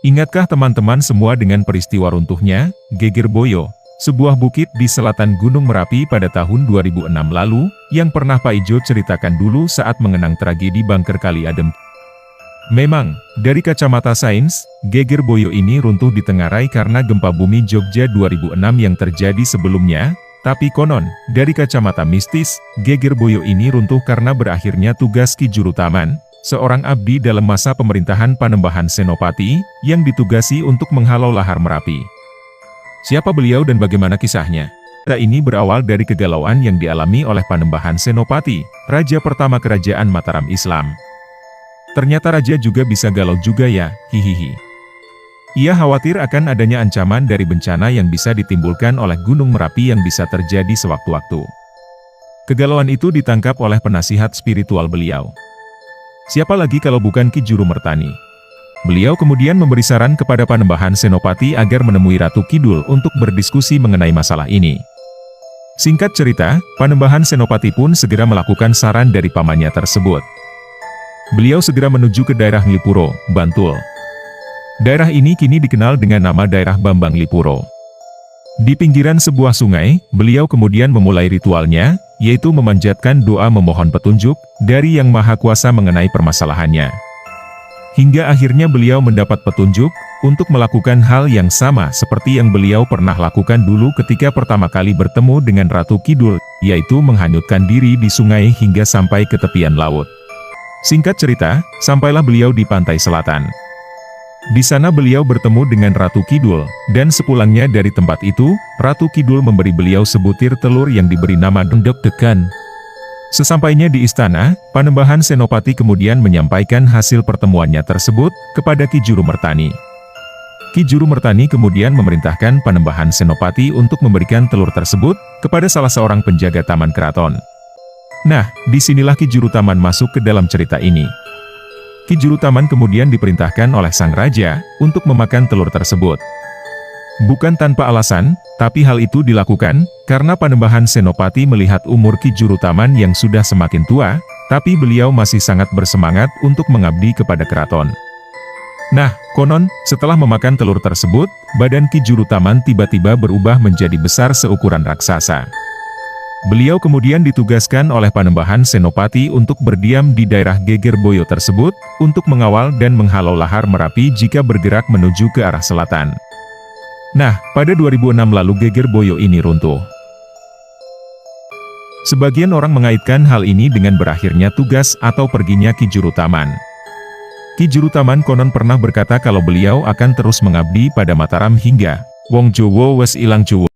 Ingatkah teman-teman semua dengan peristiwa runtuhnya Geger Boyo, sebuah bukit di selatan Gunung Merapi pada tahun 2006 lalu, yang pernah Pak Ijo ceritakan dulu saat mengenang tragedi Banker Kali Adem? Memang, dari kacamata sains, Geger Boyo ini runtuh ditengarai karena gempa bumi Jogja 2006 yang terjadi sebelumnya, tapi konon, dari kacamata mistis, Geger Boyo ini runtuh karena berakhirnya tugas Ki Jurutaman, seorang abdi dalam masa pemerintahan Panembahan Senopati, yang ditugasi untuk menghalau lahar Merapi. Siapa beliau dan bagaimana kisahnya? Cerita ini berawal dari kegalauan yang dialami oleh Panembahan Senopati, raja pertama kerajaan Mataram Islam. Ternyata raja juga bisa galau juga ya, hihihi. Ia khawatir akan adanya ancaman dari bencana yang bisa ditimbulkan oleh Gunung Merapi yang bisa terjadi sewaktu-waktu. Kegalauan itu ditangkap oleh penasihat spiritual beliau. Siapa lagi kalau bukan Ki Juru Mertani? Beliau kemudian memberi saran kepada Panembahan Senopati agar menemui Ratu Kidul untuk berdiskusi mengenai masalah ini. Singkat cerita, Panembahan Senopati pun segera melakukan saran dari pamannya tersebut. Beliau segera menuju ke daerah Nglipuro, Bantul. Daerah ini kini dikenal dengan nama daerah Bambang Lipuro. Di pinggiran sebuah sungai, beliau kemudian memulai ritualnya, yaitu memanjatkan doa memohon petunjuk dari Yang Maha Kuasa mengenai permasalahannya. Hingga akhirnya beliau mendapat petunjuk untuk melakukan hal yang sama seperti yang beliau pernah lakukan dulu ketika pertama kali bertemu dengan Ratu Kidul, yaitu menghanyutkan diri di sungai hingga sampai ke tepian laut. Singkat cerita, sampailah beliau di pantai selatan. Di sana beliau bertemu dengan Ratu Kidul, dan sepulangnya dari tempat itu, Ratu Kidul memberi beliau sebutir telur yang diberi nama Dendek-dekan. Sesampainya di istana, Panembahan Senopati kemudian menyampaikan hasil pertemuannya tersebut kepada Ki Juru Mertani. Ki Juru Mertani kemudian memerintahkan Panembahan Senopati untuk memberikan telur tersebut kepada salah seorang penjaga taman keraton. Nah, disinilah Ki Juru Taman masuk ke dalam cerita ini. Ki Juru Taman kemudian diperintahkan oleh sang raja untuk memakan telur tersebut. Bukan tanpa alasan, tapi hal itu dilakukan karena Panembahan Senopati melihat umur Ki Juru Taman yang sudah semakin tua, tapi beliau masih sangat bersemangat untuk mengabdi kepada keraton. Nah, konon, setelah memakan telur tersebut, badan Ki Juru Taman tiba-tiba berubah menjadi besar seukuran raksasa. Beliau kemudian ditugaskan oleh Panembahan Senopati untuk berdiam di daerah Geger Boyo tersebut, untuk mengawal dan menghalau lahar Merapi jika bergerak menuju ke arah selatan. Nah, pada 2006 lalu Geger Boyo ini runtuh. Sebagian orang mengaitkan hal ini dengan berakhirnya tugas atau perginya Ki Juru Taman. Ki Juru Taman konon pernah berkata kalau beliau akan terus mengabdi pada Mataram hingga Wong Jowo wes ilang Jowo.